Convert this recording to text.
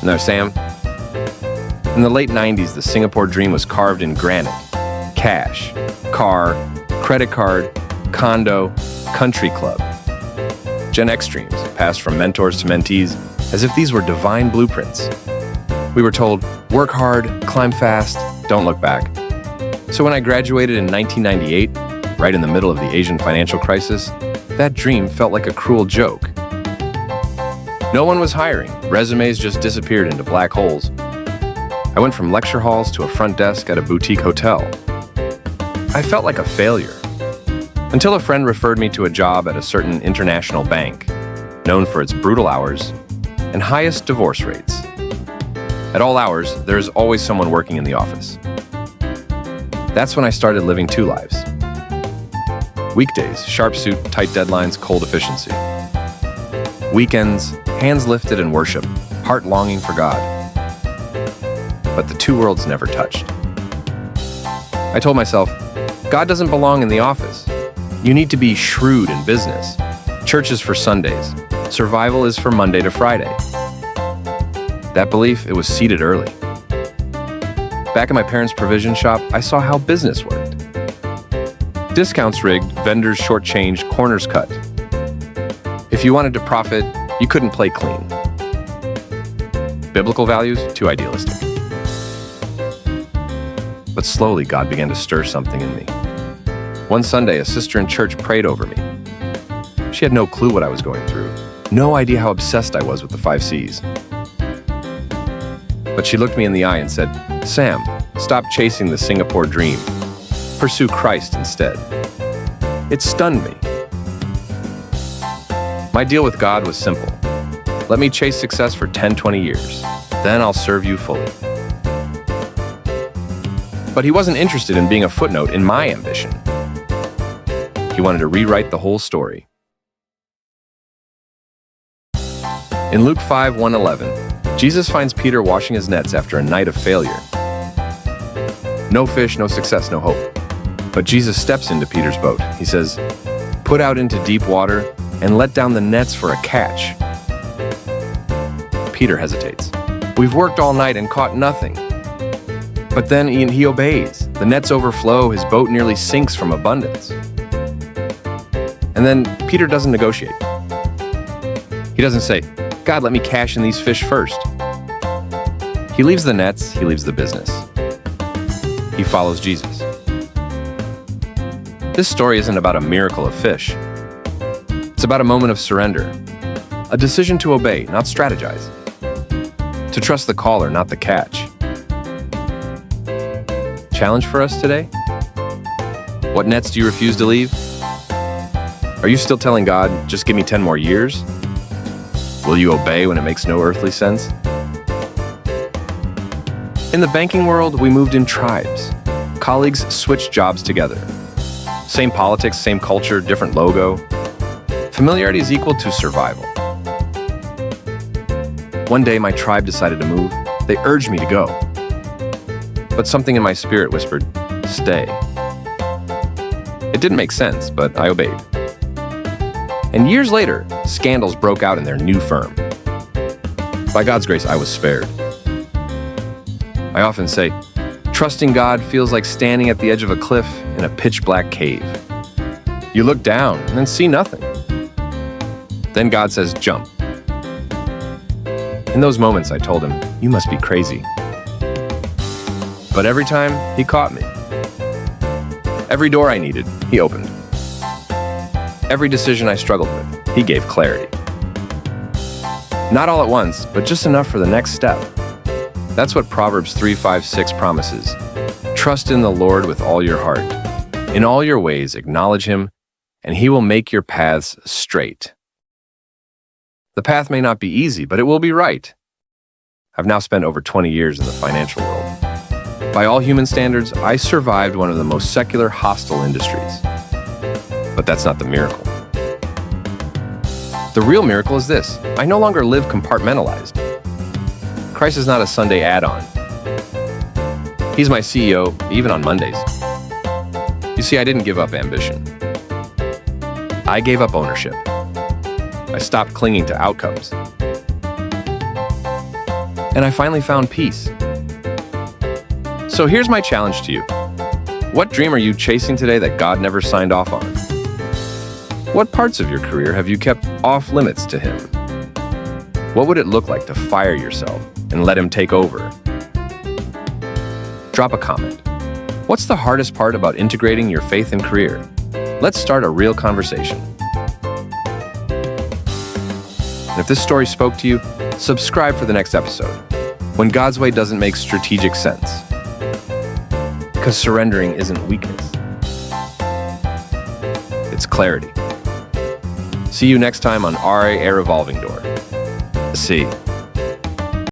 No, Sam. In the late 90s, the Singapore dream was carved in granite. Cash, car, credit card, condo, country club. Gen X dreams passed from mentors to mentees as if these were divine blueprints. We were told, work hard, climb fast, don't look back. So when I graduated in 1998, right in the middle of the Asian financial crisis, that dream felt like a cruel joke. No one was hiring. Resumes just disappeared into black holes. I went from lecture halls to a front desk at a boutique hotel. I felt like a failure. Until a friend referred me to a job at a certain international bank, known for its brutal hours and highest divorce rates. At all hours, there is always someone working in the office. That's when I started living two lives. Weekdays, sharp suit, tight deadlines, cold efficiency. Weekends, hands lifted in worship, heart longing for God. But the two worlds never touched. I told myself, God doesn't belong in the office. You need to be shrewd in business. Church is for Sundays. Survival is for Monday to Friday. That belief, it was seeded early. Back in my parents' provision shop, I saw how business worked. Discounts rigged, vendors shortchanged, corners cut. If you wanted to profit, you couldn't play clean. Biblical values, too idealistic. But slowly, God began to stir something in me. One Sunday, a sister in church prayed over me. She had no clue what I was going through, no idea how obsessed I was with the 5 C's. But she looked me in the eye and said, Sam, stop chasing the Singapore dream. Pursue Christ instead. It stunned me. My deal with God was simple. Let me chase success for 10, 20 years. Then I'll serve you fully. But he wasn't interested in being a footnote in my ambition. He wanted to rewrite the whole story. In Luke 5:1-11, Jesus finds Peter washing his nets after a night of failure. No fish, no success, no hope. But Jesus steps into Peter's boat. He says, "Put out into deep water and let down the nets for a catch." Peter hesitates. "We've worked all night and caught nothing." But then he obeys. The nets overflow, his boat nearly sinks from abundance. And then Peter doesn't negotiate. He doesn't say, "God, let me cash in these fish first." He leaves the nets, he leaves the business. He follows Jesus. This story isn't about a miracle of fish. It's about a moment of surrender, a decision to obey, not strategize, to trust the caller, not the catch. Challenge for us today? What nets do you refuse to leave? Are you still telling God, just give me 10 more years? Will you obey when it makes no earthly sense? In the banking world, we moved in tribes. Colleagues switched jobs together. Same politics, same culture, different logo. Familiarity is equal to survival. One day, my tribe decided to move. They urged me to go. But something in my spirit whispered, "Stay." It didn't make sense, but I obeyed. And years later, scandals broke out in their new firm. By God's grace, I was spared. I often say, trusting God feels like standing at the edge of a cliff in a pitch-black cave. You look down and then see nothing. Then God says, "Jump." In those moments, I told him, "You must be crazy." But every time, he caught me. Every door I needed, he opened. Every decision I struggled with, he gave clarity. Not all at once, but just enough for the next step. That's what Proverbs 3:5-6 promises. Trust in the Lord with all your heart. In all your ways, acknowledge him, and he will make your paths straight. The path may not be easy, but it will be right. I've now spent over 20 years in the financial world. By all human standards, I survived one of the most secular, hostile industries. But that's not the miracle. The real miracle is this: I no longer live compartmentalized. Christ is not a Sunday add-on. He's my CEO, even on Mondays. You see, I didn't give up ambition. I gave up ownership. I stopped clinging to outcomes. and I finally found peace. So here's my challenge to you. What dream are you chasing today that God never signed off on? What parts of your career have you kept off limits to Him? What would it look like to fire yourself and let Him take over? Drop a comment. What's the hardest part about integrating your faith and career? Let's start a real conversation. And if this story spoke to you, subscribe for the next episode, when God's way doesn't make strategic sense. Because surrendering isn't weakness. It's clarity. See you next time on RA A Revolving Door. See.